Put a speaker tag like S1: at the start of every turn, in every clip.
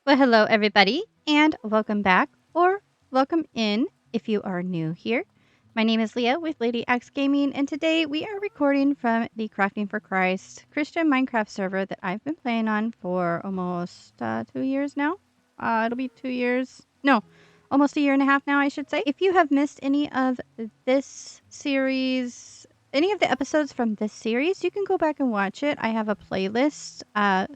S1: Well, hello, everybody, and welcome back or welcome in if you are new here. My name is Leah with Lady Axe Gaming, and today we are recording from the Crafting for Christ Christian Minecraft server that I've been playing on for almost 2 years now. It'll be 2 years. No, almost a year and a half now, I should say. If you have missed any of this series, any of the episodes from this series, you can go back and watch it. I have a playlist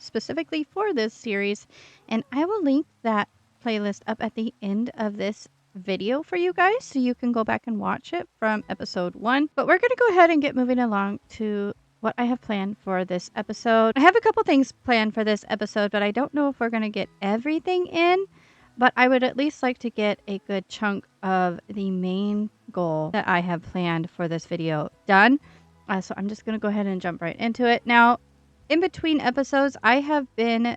S1: specifically for this series, and I will link that playlist up at the end of this video for you guys so you can go back and watch it from episode 1. But we're going to go ahead and get moving along to what I have planned for this episode. I have a couple things planned for this episode, but I don't know if we're going to get everything in. But I would at least like to get a good chunk of the main goal that I have planned for this video done. So I'm just going to go ahead and jump right into it. Now, in between episodes, I have been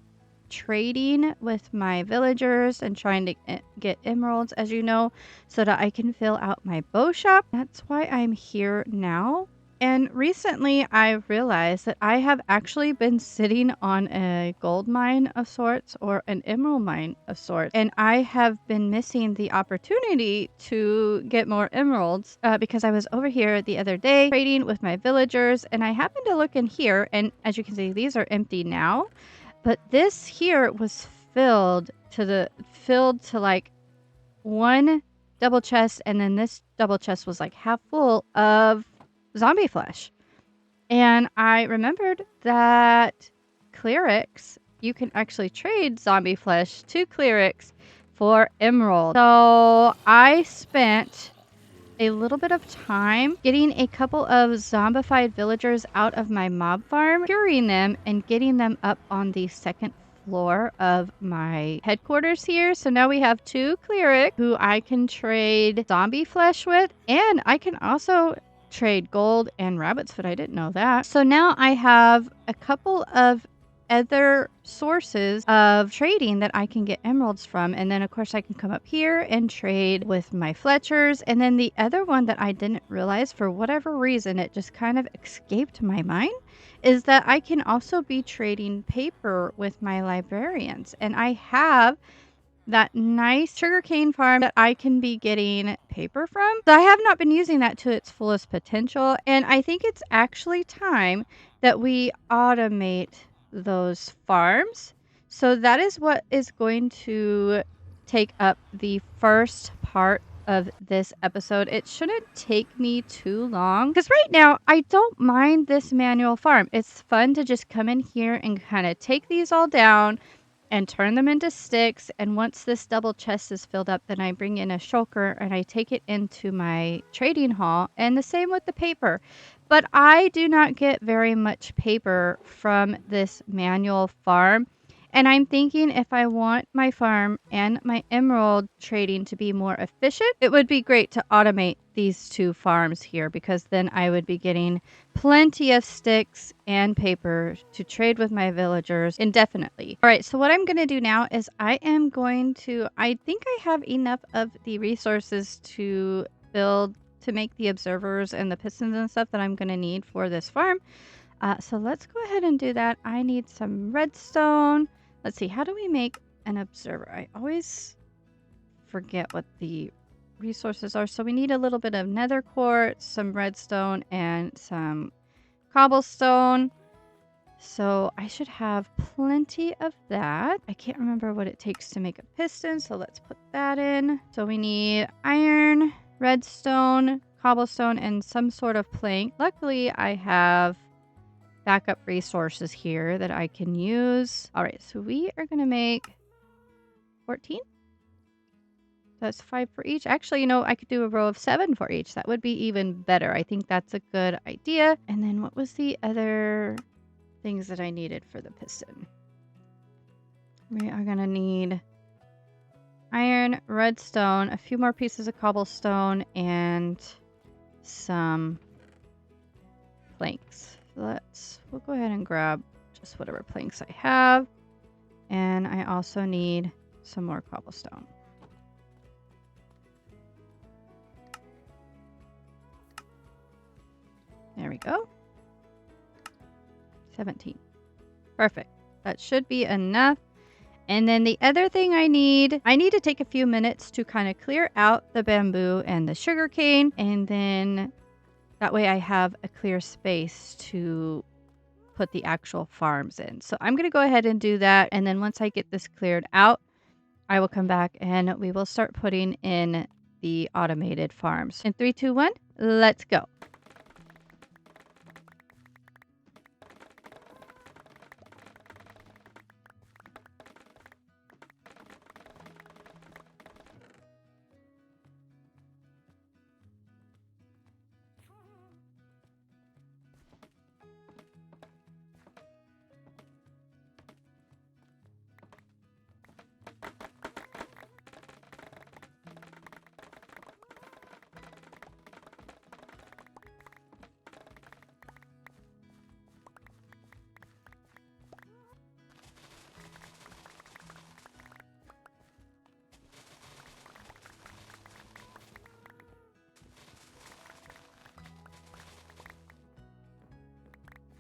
S1: trading with my villagers and trying to get emeralds, as you know, so that I can fill out my bow shop. That's why I'm here now. And recently I realized that I have actually been sitting on a gold mine of sorts or an emerald mine of sorts. And I have been missing the opportunity to get more emeralds because I was over here the other day trading with my villagers, and I happened to look in here, and as you can see, these are empty now. But this here was filled to like one double chest, and then this double chest was like half full of zombie flesh. And I remembered that clerics, you can actually trade zombie flesh to clerics for emerald. So I spent a little bit of time getting a couple of zombified villagers out of my mob farm, curing them and getting them up on the second floor of my headquarters here. So now we have 2 clerics who I can trade zombie flesh with, and I can also trade gold and rabbit's foot. I didn't know that. So now I have a couple of other sources of trading that I can get emeralds from. And then of course I can come up here and trade with my Fletchers. And then the other one that I didn't realize, for whatever reason, it just kind of escaped my mind, is that I can also be trading paper with my librarians. And I have that nice sugarcane farm that I can be getting paper from. So I have not been using that to its fullest potential. And I think it's actually time that we automate those farms. So that is what is going to take up the first part of this episode. It shouldn't take me too long because right now I don't mind this manual farm. It's fun to just come in here and kind of take these all down and turn them into sticks. And once this double chest is filled up, then I bring in a shulker and I take it into my trading hall. And the same with the paper. But I do not get very much paper from this manual farm. And I'm thinking if I want my farm and my emerald trading to be more efficient, it would be great to automate these 2 farms here, because then I would be getting plenty of sticks and paper to trade with my villagers indefinitely. All right, so what I'm going to do now is I think I have enough of the resources to make the observers and the pistons and stuff that I'm going to need for this farm. So let's go ahead and do that. I need some redstone. Let's see, how do we make an observer? I always forget what the resources are. So we need a little bit of nether quartz, some redstone, and some cobblestone. So I should have plenty of that. I can't remember what it takes to make a piston, so let's put that in. So we need iron, redstone, cobblestone, and some sort of plank. Luckily, I have backup resources here that I can use. All right, so we are going to make 14. That's 5 for each. Actually, I could do a row of 7 for each. That would be even better. I think that's a good idea. And then what was the other things that I needed for the piston? We are going to need iron, redstone, a few more pieces of cobblestone, and some planks. We'll go ahead and grab just whatever planks I have. And I also need some more cobblestone. There we go. 17. Perfect. That should be enough. And then the other thing I need to take a few minutes to kind of clear out the bamboo and the sugarcane. And then that way I have a clear space to put the actual farms in. So I'm going to go ahead and do that. And then once I get this cleared out, I will come back and we will start putting in the automated farms. In 3, 2, 1, let's go.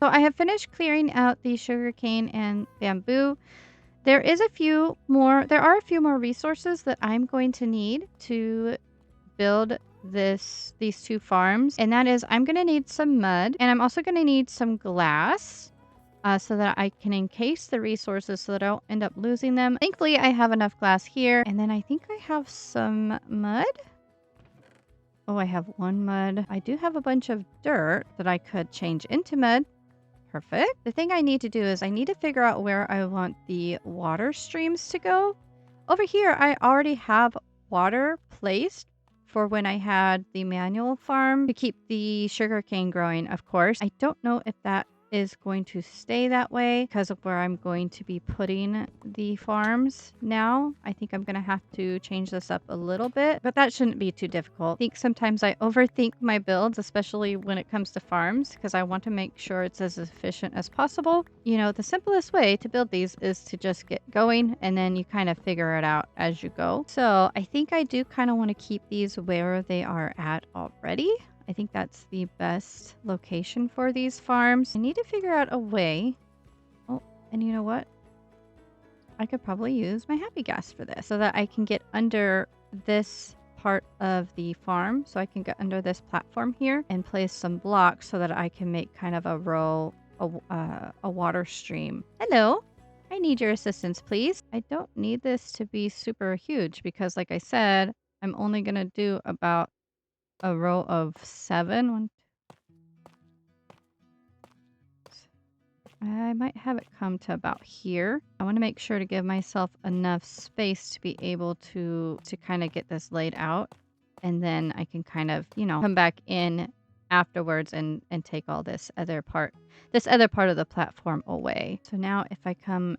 S1: So I have finished clearing out the sugarcane and bamboo. There are a few more resources that I'm going to need to build these 2 farms. And that is, I'm going to need some mud, and I'm also going to need some glass so that I can encase the resources so that I don't end up losing them. Thankfully, I have enough glass here. And then I think I have some mud. Oh, I have 1 mud. I do have a bunch of dirt that I could change into mud. Perfect. The thing I need to do is I need to figure out where I want the water streams to go. Over here, I already have water placed for when I had the manual farm to keep the sugarcane growing, of course. I don't know if that is going to stay that way because of where I'm going to be putting the farms now. I think I'm going to have to change this up a little bit, but that shouldn't be too difficult. I think sometimes I overthink my builds, especially when it comes to farms, because I want to make sure it's as efficient as possible. You know, the simplest way to build these is to just get going and then you kind of figure it out as you go. So I think I do kind of want to keep these where they are at already. I think that's the best location for these farms. I need to figure out a way. Oh, and you know what? I could probably use my happy gas for this so that I can get under this part of the farm. So I can get under this platform here and place some blocks so that I can make kind of a row, a water stream. Hello. I need your assistance, please. I don't need this to be super huge because, like I said, I'm only going to do about a row of 7. I might have it come to about here. I want to make sure to give myself enough space to be able to kind of get this laid out. And then I can kind of, you know, come back in afterwards and take all this other part of the platform away. So now if I come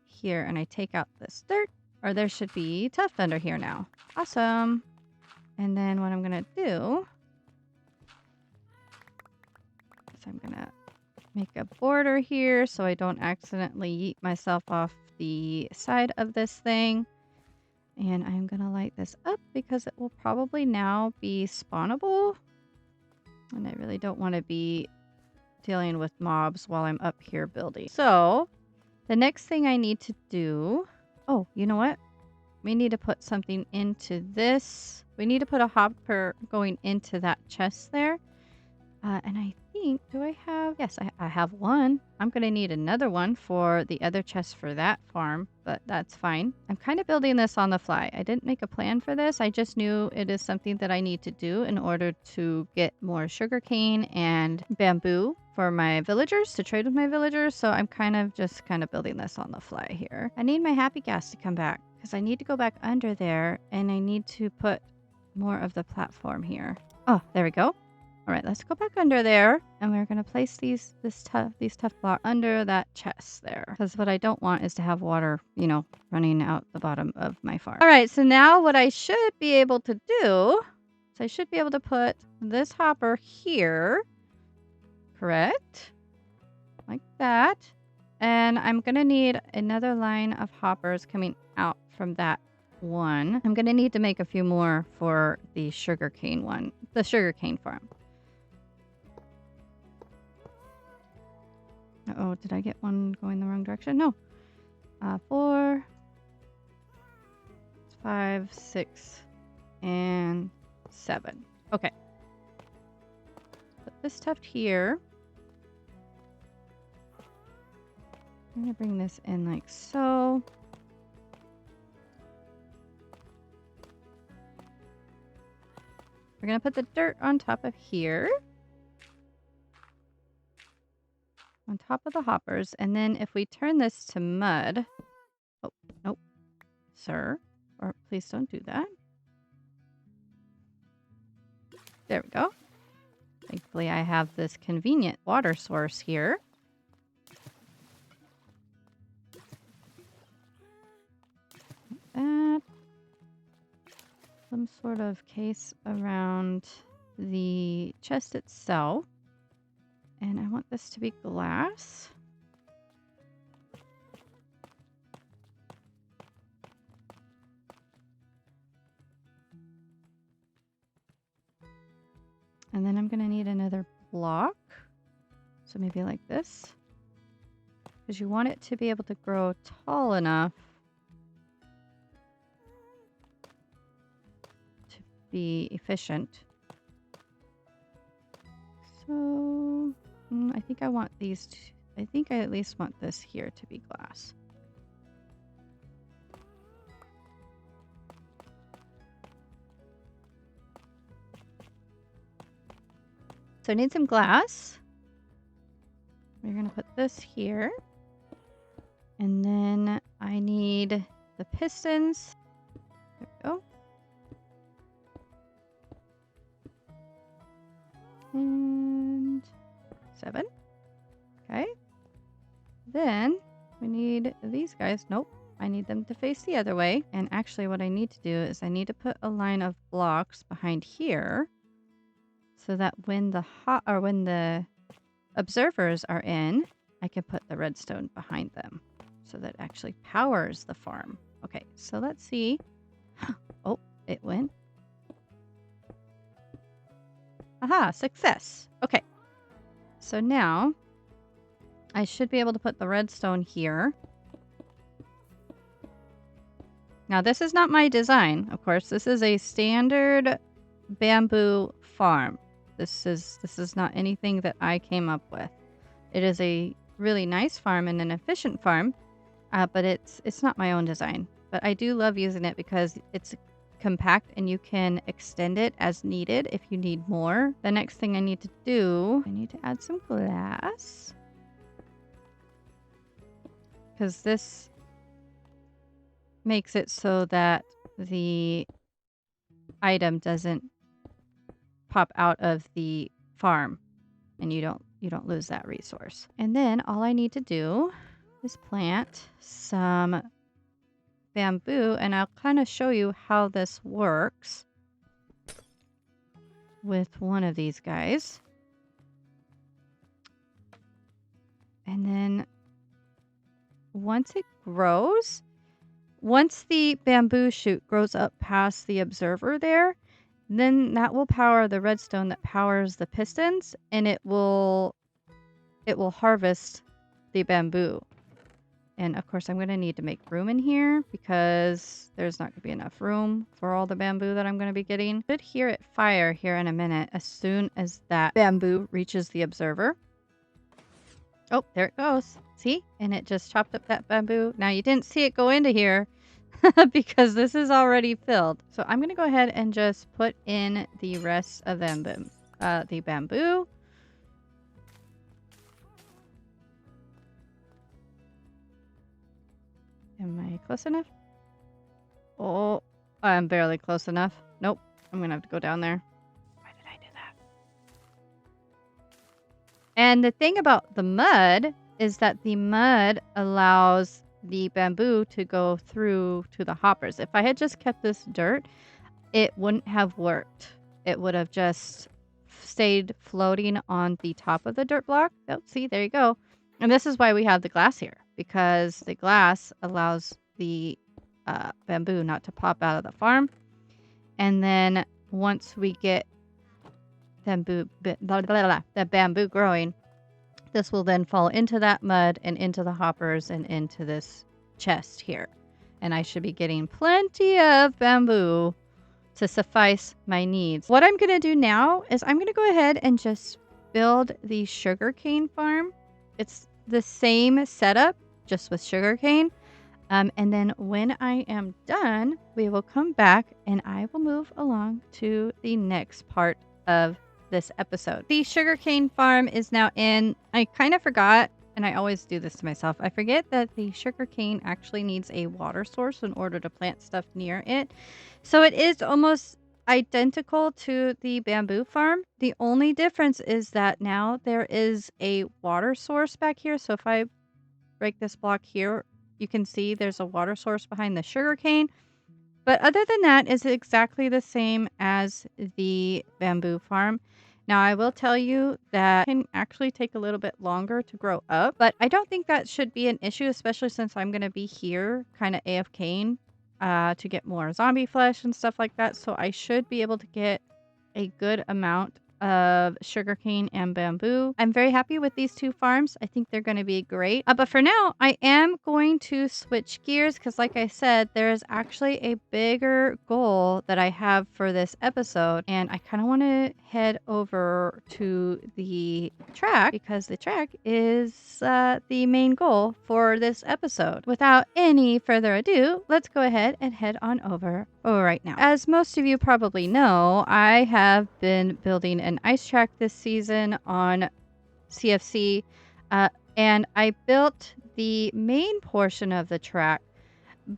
S1: here and I take out this dirt, or there should be tuft under here now. Awesome. And then what I'm going to do is I'm going to make a border here so I don't accidentally yeet myself off the side of this thing. And I'm going to light this up because it will probably now be spawnable. And I really don't want to be dealing with mobs while I'm up here building. So the next thing I need to do... Oh, you know what? We need to put something into this. We need to put a hopper going into that chest there. And I think, do I have... Yes, I have 1. I'm going to need another one for the other chest for that farm, but that's fine. I'm kind of building this on the fly. I didn't make a plan for this. I just knew it is something that I need to do in order to get more sugarcane and bamboo for my villagers, to trade with my villagers. So I'm kind of building this on the fly here. I need my happy gas to come back because I need to go back under there and I need to put more of the platform here. Oh, there we go. All right, let's go back under there, and we're going to place these tough blocks under that chest there. Because what I don't want is to have water, you know, running out the bottom of my farm. All right, so now what I should be able to do is I should be able to put this hopper here, correct? Like that. And I'm going to need another line of hoppers coming out from that one. I'm going to need to make a few more for the sugarcane one, the sugarcane farm. Uh-oh, did I get one going the wrong direction? No. 4, 5, 6, and 7. Okay. Put this tuft here. I'm going to bring this in like so. We're going to put the dirt on top of here. On top of the hoppers. And then if we turn this to mud. Oh, nope. Sir. Or please don't do that. There we go. Thankfully, I have this convenient water source here. That. Some sort of case around the chest itself. And I want this to be glass. And then I'm going to need another block. So maybe like this. Because you want it to be able to grow tall enough to be efficient. So I think I want these I think I at least want this here to be glass. So I need some glass. We're going to put this here. And then I need the pistons. There we go. And 7. Okay. Then we need these guys. Nope. I need them to face the other way. And actually what I need to do is I need to put a line of blocks behind here so that when the observers are in, I can put the redstone behind them so that it actually powers the farm. Okay, so let's see. Oh, it went. Aha, success. Okay. So now I should be able to put the redstone here. Now this is not my design, of course. This is a standard bamboo farm. This is not anything that I came up with. It is a really nice farm and an efficient farm, but it's not my own design. But I do love using it because it's compact and you can extend it as needed if you need more. The next thing I need to do, I need to add some glass. Because this makes it so that the item doesn't pop out of the farm and you don't lose that resource. And then all I need to do is plant some bamboo, and I'll kind of show you how this works with one of these guys. And then once it grows, once the bamboo shoot grows up past the observer there, then that will power the redstone that powers the pistons, and it will harvest the bamboo. And of course, I'm going to need to make room in here because there's not going to be enough room for all the bamboo that I'm going to be getting. Should hear it fire here in a minute as soon as that bamboo reaches the observer. Oh, there it goes. See? And it just chopped up that bamboo. Now, you didn't see it go into here because this is already filled. So I'm going to go ahead and just put in the rest of the bamboo. Am I close enough? Oh, I'm barely close enough. Nope. I'm going to have to go down there. Why did I do that? And the thing about the mud is that the mud allows the bamboo to go through to the hoppers. If I had just kept this dirt, it wouldn't have worked. It would have just stayed floating on the top of the dirt block. Oh, see, there you go. And this is why we have the glass here, because the glass allows the bamboo not to pop out of the farm. And then once we get the bamboo growing, this will then fall into that mud and into the hoppers and into this chest here. and I should be getting plenty of bamboo to suffice my needs. What I'm going to do now is I'm going to go ahead and just build the sugarcane farm. It's the same setup, just with sugarcane. And then when I am done, we will come back and I will move along to the next part of this episode. The sugarcane farm is now in. I kind of forgot, and I always do this to myself. I forget that the sugarcane actually needs a water source in order to plant stuff near it. So it is almost identical to the bamboo farm. The only difference is that now there is a water source back here. So if I break this block here, you can see there's a water source behind the sugarcane. But other than that, it's exactly the same as the bamboo farm. Now, I will tell you that it can actually take a little bit longer to grow up, but I don't think that should be an issue, especially since I'm going to be here kind of AFKing to get more zombie flesh and stuff like that. So I should be able to get a good amount of sugarcane and bamboo. I'm very happy with these two farms. I think they're going to be great. But for now, I am going to switch gears because like I said, there is actually a bigger goal that I have for this episode. And I kind of want to head over to the track because the track is the main goal for this episode. Without any further ado, let's go ahead and head on over right now. As most of you probably know, I have been building an ice track this season on CFC, and I built the main portion of the track,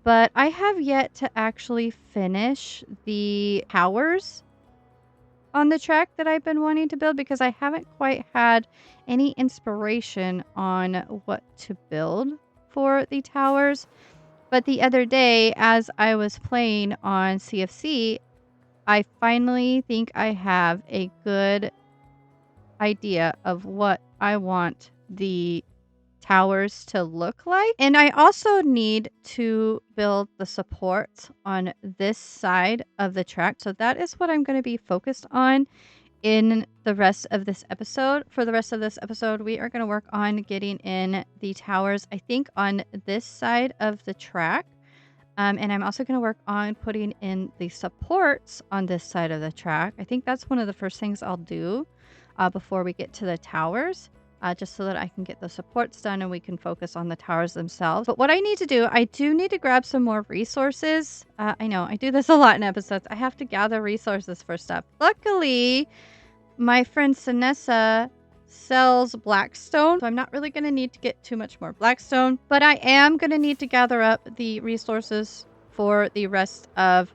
S1: but I have yet to actually finish the towers on the track that I've been wanting to build because I haven't quite had any inspiration on what to build for the towers. But the other day, as I was playing on CFC, I finally think I have a good idea of what I want the towers to look like. And I also need to build the supports on this side of the track. So that is what I'm going to be focused on in the rest of this episode. For the rest of this episode, we are going to work on getting in the towers, I think, on this side of the track. And I'm also going to work on putting in the supports on this side of the track. I think that's one of the first things I'll do before we get to the towers, just so that I can get the supports done and we can focus on the towers themselves. But what I need to do, I do need to grab some more resources. I know I do this a lot in episodes. I have to gather resources for stuff. Luckily, my friend Sinessa sells blackstone, so I'm not really going to need to get too much more blackstone, but I am going to need to gather up the resources for the rest of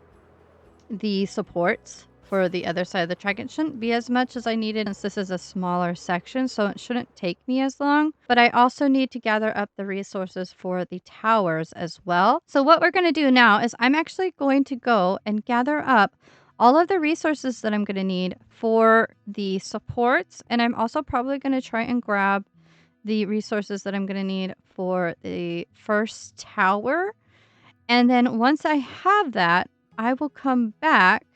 S1: the supports for the other side of the track. It shouldn't be as much as I needed since this is a smaller section, so it shouldn't take me as long, but I also need to gather up the resources for the towers as well. So what we're going to do now is I'm actually going to go and gather up all of the resources that I'm going to need for the supports. And I'm also probably going to try and grab the resources that I'm going to need for the first tower. And then once I have that, I will come back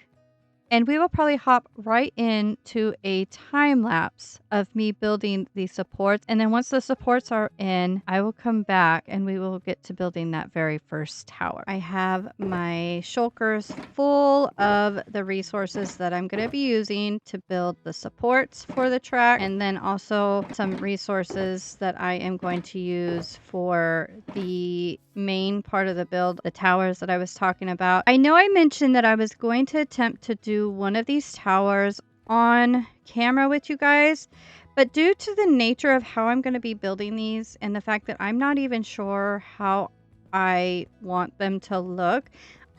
S1: and we will probably hop right into a time lapse of me building the supports. And then once the supports are in, I will come back and we will get to building that very first tower. I have my shulkers full of the resources that I'm going to be using to build the supports for the track. And then also some resources that I am going to use for the main part of the build, the towers that I was talking about. I know I mentioned that I was going to attempt to do one of these towers on camera with you guys, but due to the nature of how I'm going to be building these and the fact that I'm not even sure how I want them to look,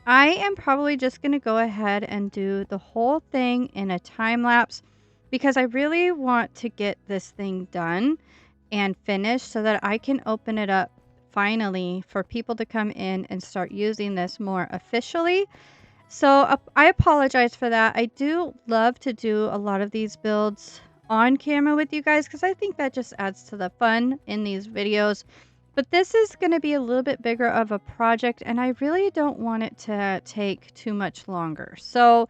S1: I am probably just going to go ahead and do the whole thing in a time lapse because I really want to get this thing done and finished so that I can open it up finally for people to come in and start using this more officially. So I apologize for that. I do love to do a lot of these builds on camera with you guys because I think that just adds to the fun in these videos. But this is going to be a little bit bigger of a project and I really don't want it to take too much longer. So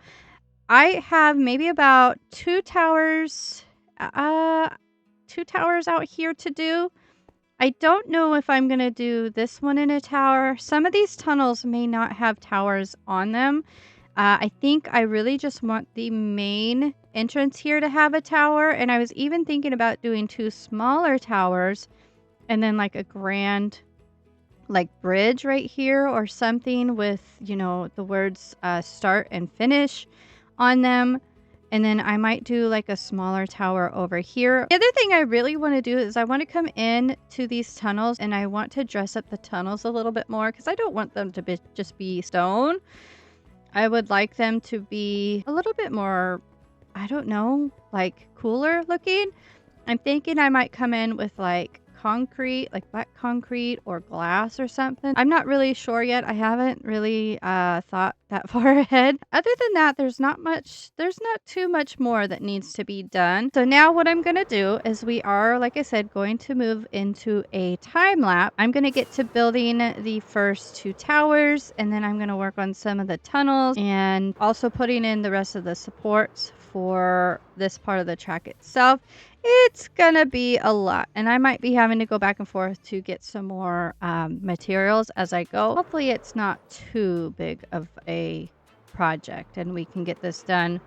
S1: I have maybe about two towers out here to do. I don't know if I'm gonna do this one in a tower. Some of these tunnels may not have towers on them. I think I really just want the main entrance here to have a tower, and I was even thinking about doing 2 smaller towers and then, like, a grand, like, bridge right here or something with, you know, the words, start and finish on them. And then I might do, like, a smaller tower over here. The other thing I really wanna do is I wanna come in to these tunnels, and I want to dress up the tunnels a little bit more because I don't want them to just be stone. I would like them to be a little bit more, I don't know, like, cooler looking. I'm thinking I might come in with, like, concrete, like black concrete or glass or something. I'm not really sure yet. I haven't really thought that far ahead. Other than that, there's not too much more that needs to be done. So now what I'm gonna do is we are, like I said, going to move into a time lapse. I'm gonna get to building the first 2 towers, and then I'm gonna work on some of the tunnels and also putting in the rest of the supports for this part of the track itself. It's gonna be a lot, and I might be having to go back and forth to get some more materials as I go. Hopefully it's not too big of a project and we can get this done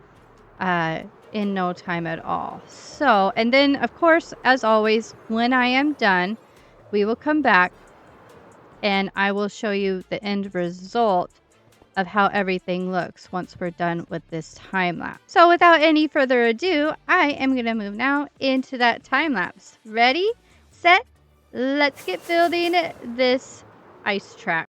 S1: in no time at all. So, and then of course, as always, when I am done, we will come back and I will show you the end result of how everything looks once we're done with this time lapse. So without any further ado, I am going to move now into that time lapse. Ready, set, let's get building this ice track.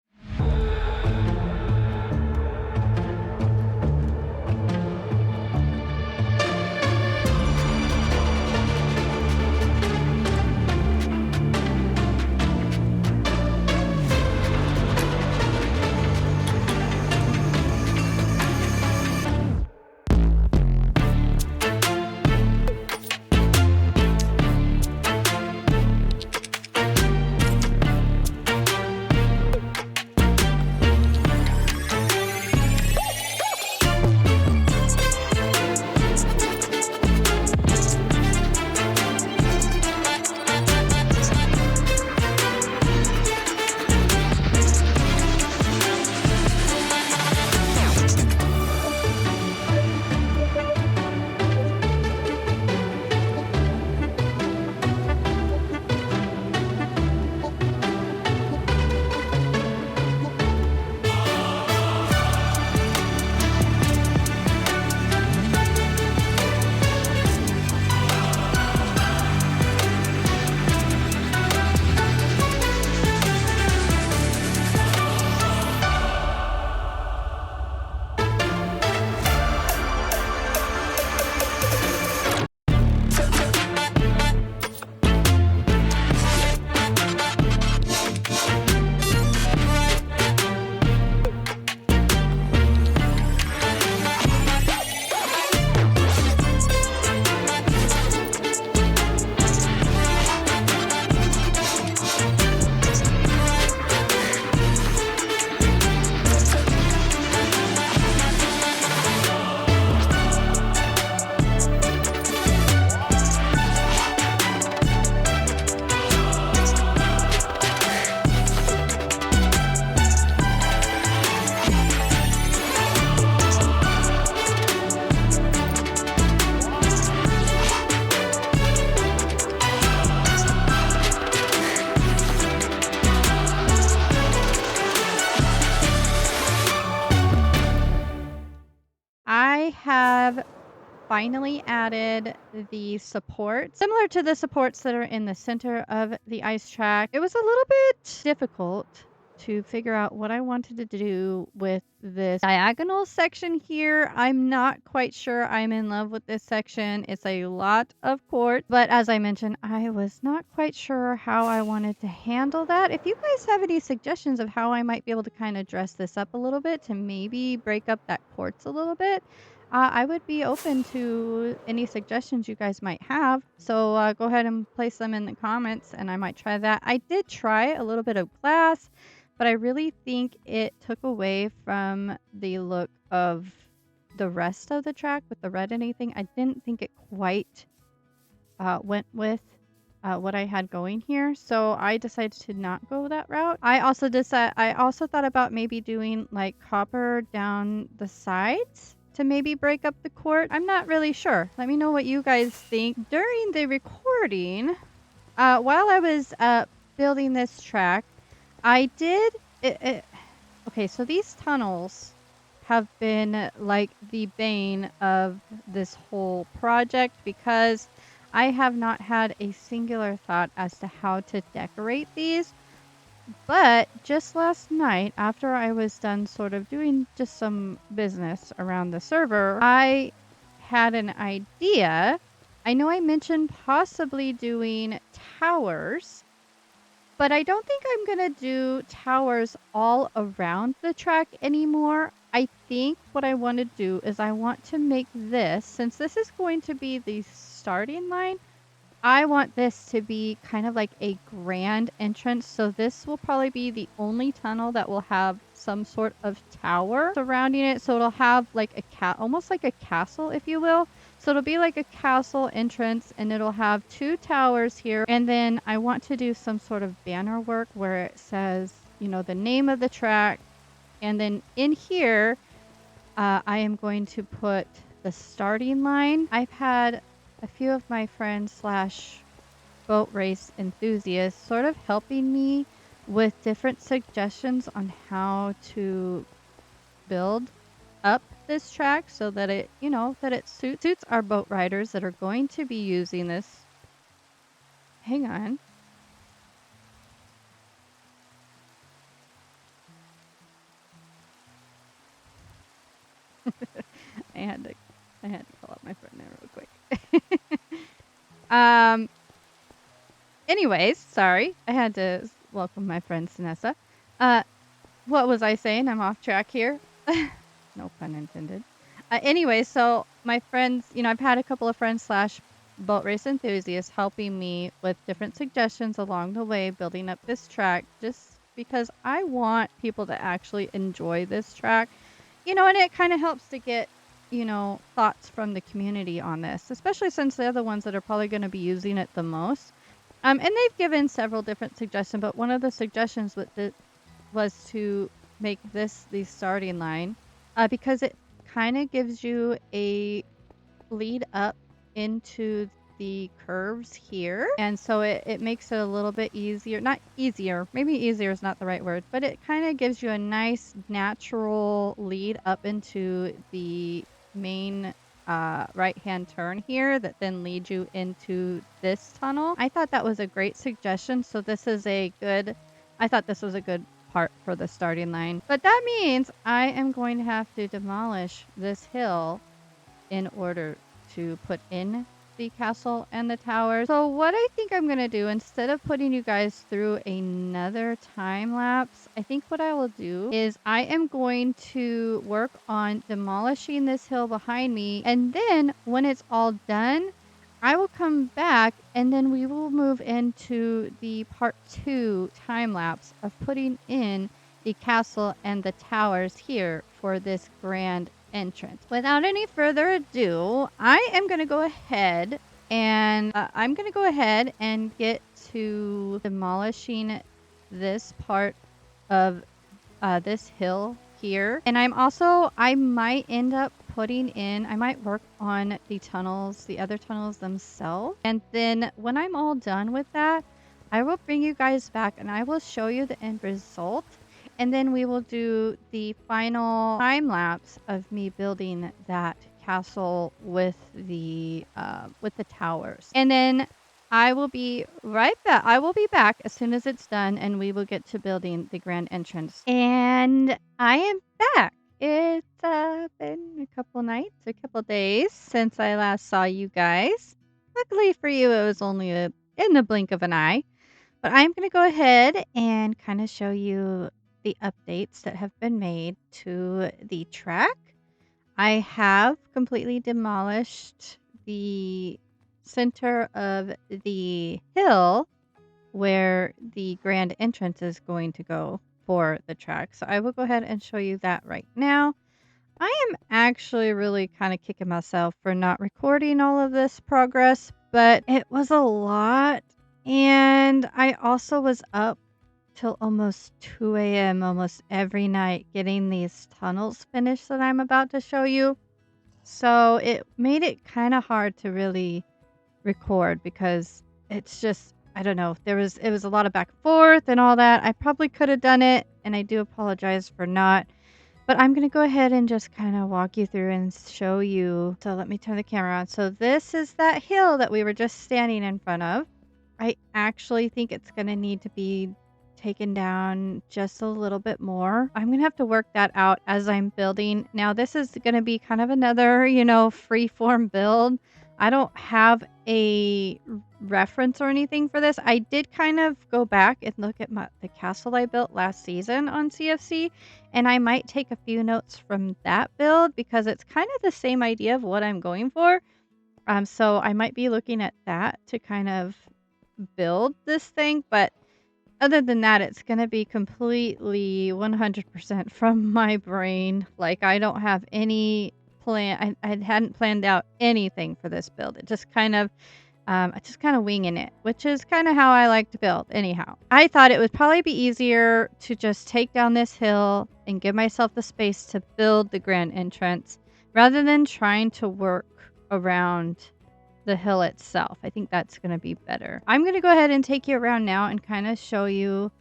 S1: I have finally added the support, similar to the supports that are in the center of the ice track. It was a little bit difficult to figure out what I wanted to do with this diagonal section here. I'm not quite sure I'm in love with this section. It's a lot of quartz, but as I mentioned, I was not quite sure how I wanted to handle that. If you guys have any suggestions of how I might be able to kind of dress this up a little bit to maybe break up that quartz a little bit, I would be open to any suggestions you guys might have. So go ahead and place them in the comments and I might try that. I did try a little bit of glass, but I really think it took away from the look of the rest of the track with the red and anything. I didn't think it quite went with what I had going here, so I decided to not go that route. I also thought about maybe doing like copper down the sides to maybe break up the court. I'm not really sure. Let me know what you guys think. During the recording, while I was building this track, I did it. Okay, so these tunnels have been like the bane of this whole project because I have not had a singular thought as to how to decorate these. But just last night, after I was done sort of doing just some business around the server, I had an idea. I know I mentioned possibly doing towers, but I don't think I'm gonna do towers all around the track anymore. I think what I want to do is I want to make this, since this is going to be the starting line, I want this to be kind of like a grand entrance. So this will probably be the only tunnel that will have some sort of tower surrounding it. So it'll have like almost like a castle, if you will. So it'll be like a castle entrance and it'll have 2 towers here. And then I want to do some sort of banner work where it says, you know, the name of the track. And then in here, I am going to put the starting line. I've had a few of my friends slash boat race enthusiasts sort of helping me with different suggestions on how to build up this track so that it, you know, that it suits our boat riders that are going to be using this. Hang on. I had to call up my friend there real quick. um Anyways, sorry. I had to welcome my friend Sinessa. What was I saying? I'm off track here. No pun intended. Anyway, so my friends, you know, I've had a couple of friends slash boat race enthusiasts helping me with different suggestions along the way, building up this track, just because I want people to actually enjoy this track, you know, and it kind of helps to get, you know, thoughts from the community on this, especially since they're the ones that are probably going to be using it the most. And they've given several different suggestions, but one of the suggestions was to make this the starting line, because it kind of gives you a lead up into the curves here. And so it makes it a little bit easier, not easier, maybe easier is not the right word, but it kind of gives you a nice natural lead up into the main right-hand turn here that then leads you into this tunnel. I thought that was a great suggestion. So this is I thought this was a good part for the starting line. But that means I am going to have to demolish this hill in order to put in the castle and the towers. So what I think I'm going to do, instead of putting you guys through another time lapse, I think what I will do is I am going to work on demolishing this hill behind me. And then when it's all done, I will come back and then we will move into the part 2 time lapse of putting in the castle and the towers here for this grand entrance. Without any further ado, I am going to go ahead and get to demolishing this part of this hill here. And I might end up I might work on the other tunnels themselves. And then when I'm all done with that, I will bring you guys back and I will show you the end result. And then we will do the final time lapse of me building that castle with the towers. And then I will be right back. I will be back as soon as it's done and we will get to building the grand entrance. And I am back. It's been a couple days since I last saw you guys. Luckily for you, it was only in the blink of an eye. But I'm going to go ahead and kind of show you the updates that have been made to the track. I have completely demolished the center of the hill where the grand entrance is going to go for the track. So I will go ahead and show you that right now. I am actually really kind of kicking myself for not recording all of this progress, but it was a lot And I also was up till almost 2 a.m. almost every night getting these tunnels finished that I'm about to show you. So it made it kind of hard to really record because it's just, I don't know, it was a lot of back and forth and all that. I probably could have done it, and I do apologize for not. But I'm going to go ahead and just kind of walk you through and show you. So let me turn the camera on. So this is that hill that we were just standing in front of. I actually think it's going to need to be taken down just a little bit more. I'm going to have to work that out as I'm building. Now, this is going to be kind of another, free form build. I don't have a reference or anything for this. I did kind of go back and look at the castle I built last season on CFC, and I might take a few notes from that build because it's kind of the same idea of what I'm going for. So I might be looking at that to kind of build this thing, but other than that, it's going to be completely 100% from my brain. Like, I don't have any plan. I hadn't planned out anything for this build. It just kind of, I just kind of winging it, which is kind of how I like to build anyhow. I thought it would probably be easier to just take down this hill and give myself the space to build the grand entrance rather than trying to work around the hill itself. I think that's going to be better. I'm going to go ahead and take you around now and kind of show you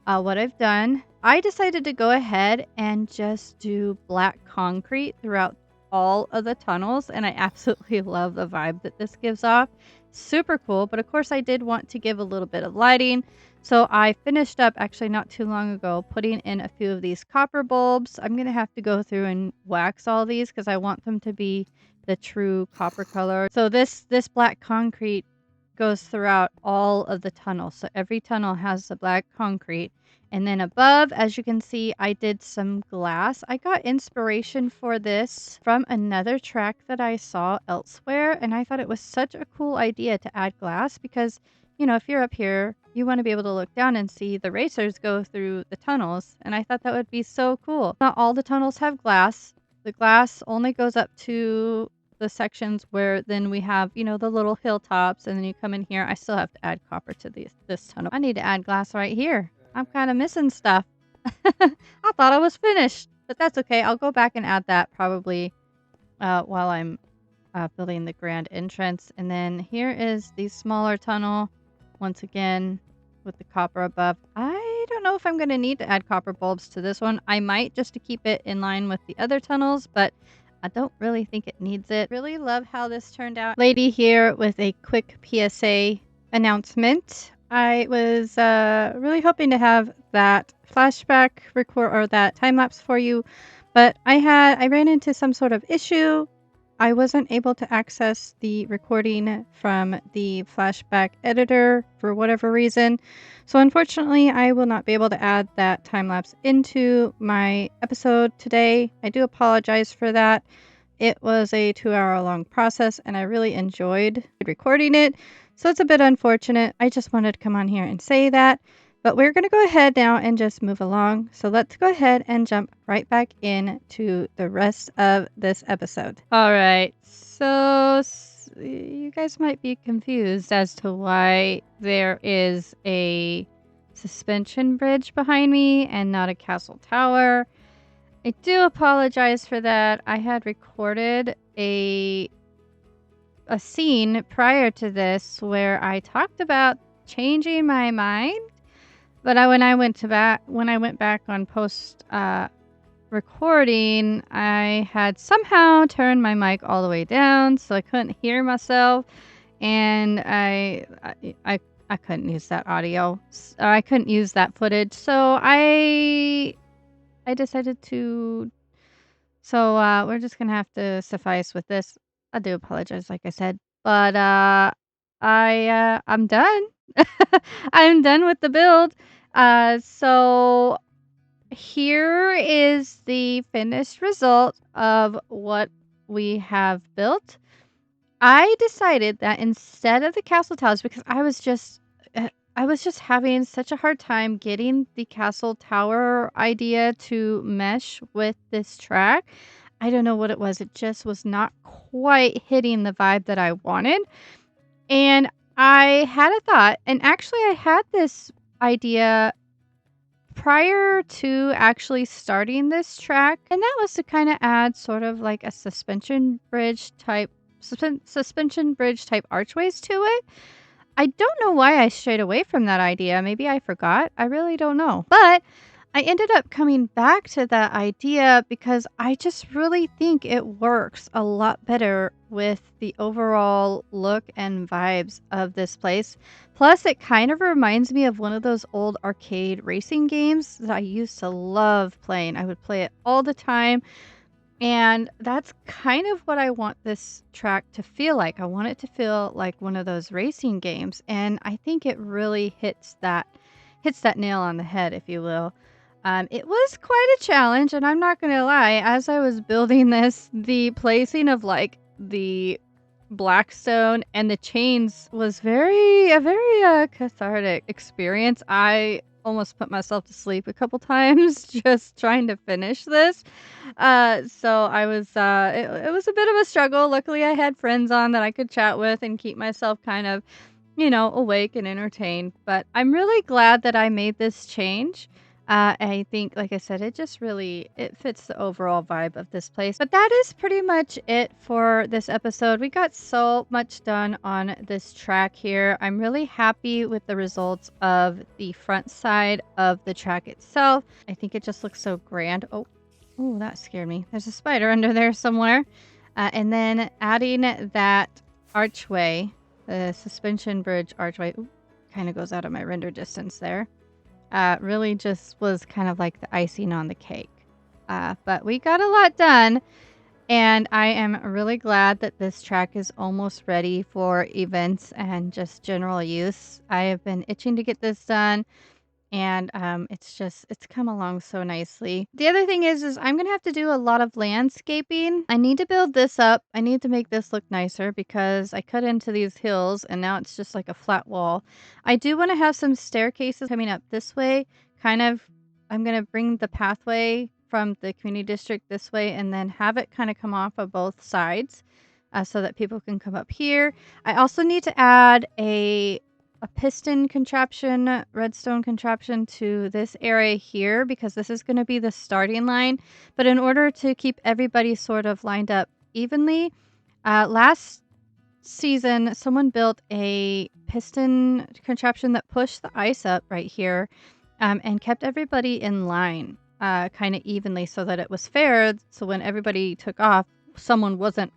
S1: what I've done. I decided to go ahead and just do black concrete throughout all of the tunnels, and I absolutely love the vibe that this gives off. Super cool, but of course I did want to give a little bit of lighting, so I finished up actually not too long ago putting in a few of these copper bulbs. I'm going to have to go through and wax all these because I want them to be the true copper color. So this black concrete goes throughout all of the tunnels. So every tunnel has the black concrete. And then above, as you can see, I did some glass. I got inspiration for this from another track that I saw elsewhere. And I thought it was such a cool idea to add glass because, if you're up here, you want to be able to look down and see the racers go through the tunnels. And I thought that would be so cool. Not all the tunnels have glass. The glass only goes up to the sections where then we have, the little hilltops, and then you come in here. I still have to add copper to this tunnel. I need to add glass right here. I'm kind of missing stuff. I thought I was finished, but that's okay. I'll go back and add that probably while I'm building the grand entrance. And then here is the smaller tunnel, once again, with the copper above. I don't know if I'm going to need to add copper bulbs to this one. I might, just to keep it in line with the other tunnels, but I don't really think it needs it. Really love how this turned out. Lady here with a quick PSA announcement. I was really hoping to have that flashback record or that time lapse for you, but I ran into some sort of issue. I wasn't able to access the recording from the flashback editor for whatever reason. So unfortunately, I will not be able to add that time lapse into my episode today. I do apologize for that. It was a 2-hour long process and I really enjoyed recording it. So it's a bit unfortunate. I just wanted to come on here and say that. But we're going to go ahead now and just move along. So let's go ahead and jump right back into the rest of this episode. All right. So you guys might be confused as to why there is a suspension bridge behind me and not a castle tower. I do apologize for that. I had recorded a scene prior to this where I talked about changing my mind. But when I went back on post recording, I had somehow turned my mic all the way down, so I couldn't hear myself, and I couldn't use that audio. I couldn't use that footage, so I decided to. So we're just gonna have to suffice with this. I do apologize, like I said, but I'm done. I'm done with the build. So here is the finished result of what we have built. I decided that instead of the castle towers, because I was just having such a hard time getting the castle tower idea to mesh with this track. I don't know what it was. It just was not quite hitting the vibe that I wanted. And I had a thought, and actually I had this idea prior to actually starting this track, and that was to kind of add sort of like a suspension bridge type archways to it. I don't know why I strayed away from that idea. Maybe I forgot. I really don't know. But I ended up coming back to that idea because I just really think it works a lot better with the overall look and vibes of this place. Plus, it kind of reminds me of one of those old arcade racing games that I used to love playing. I would play it all the time, and that's kind of what I want this track to feel like. I want it to feel like one of those racing games, and I think it really hits that nail on the head, if you will. It was quite a challenge, and I'm not gonna lie. As I was building this, the placing of like the Blackstone and the chains was a very cathartic experience. I almost put myself to sleep a couple times just trying to finish this. So I was it was a bit of a struggle. Luckily I had friends on that I could chat with and keep myself kind of, awake and entertained. But I'm really glad that I made this change. I think, like I said, it fits the overall vibe of this place. But that is pretty much it for this episode. We got so much done on this track here. I'm really happy with the results of the front side of the track itself. I think it just looks so grand. Oh, that scared me. There's a spider under there somewhere. And then adding that archway, the suspension bridge archway, kind of goes out of my render distance there. Really just was kind of like the icing on the cake. But we got a lot done, and I am really glad that this track is almost ready for events and just general use. I have been itching to get this done, and it's come along so nicely. The other thing is I'm gonna have to do a lot of landscaping. I need to build this up. I need to make this look nicer because I cut into these hills and now it's just like a flat wall. I do want to have some staircases coming up this way. Kind of, I'm gonna bring the pathway from the community district this way and then have it kind of come off of both sides, so that people can come up here. I also need to add a piston contraption, redstone contraption to this area here because this is going to be the starting line. But in order to keep everybody sort of lined up evenly, last season someone built a piston contraption that pushed the ice up right here, and kept everybody in line kind of evenly so that it was fair. So when everybody took off, someone wasn't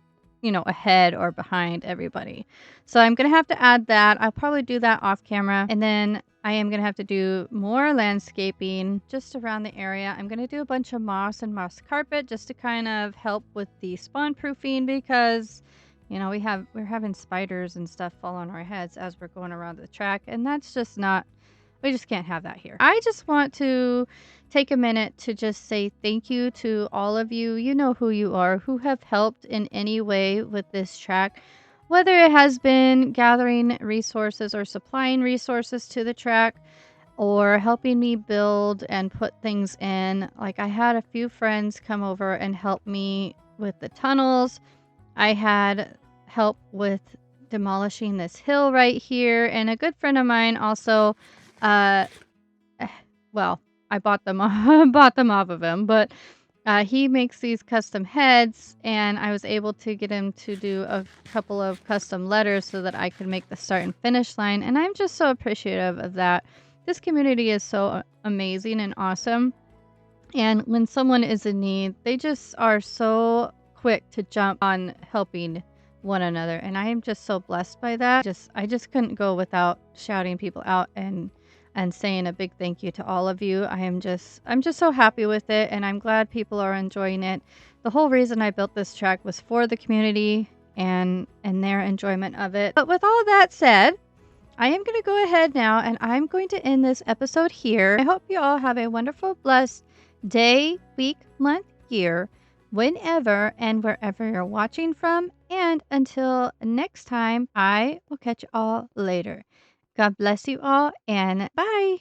S1: ahead or behind everybody. So I'm going to have to add that. I'll probably do that off camera. And then I am going to have to do more landscaping just around the area. I'm going to do a bunch of moss and moss carpet just to kind of help with the spawn proofing because, we're having spiders and stuff fall on our heads as we're going around the track. And that's just not, we just can't have that here. I just want to take a minute to just say thank you to all of you. You know who you are, who have helped in any way with this track, whether it has been gathering resources or supplying resources to the track or helping me build and put things in. Like I had a few friends come over and help me with the tunnels. I had help with demolishing this hill right here, and a good friend of mine also uh well, I bought them bought them off of him, but he makes these custom heads, and I was able to get him to do a couple of custom letters so that I could make the start and finish line, and I'm just so appreciative of that. This community is so amazing and awesome, and when someone is in need, they just are so quick to jump on helping one another, and I am just so blessed by that. I just couldn't go without shouting people out and saying a big thank you to all of you. I'm just so happy with it, and I'm glad people are enjoying it. The whole reason I built this track was for the community and their enjoyment of it. But with all that said, I am going to go ahead now and I'm going to end this episode here. I hope you all have a wonderful, blessed day, week, month, year, whenever and wherever you're watching from. And until next time, I will catch you all later. God bless you all, and bye.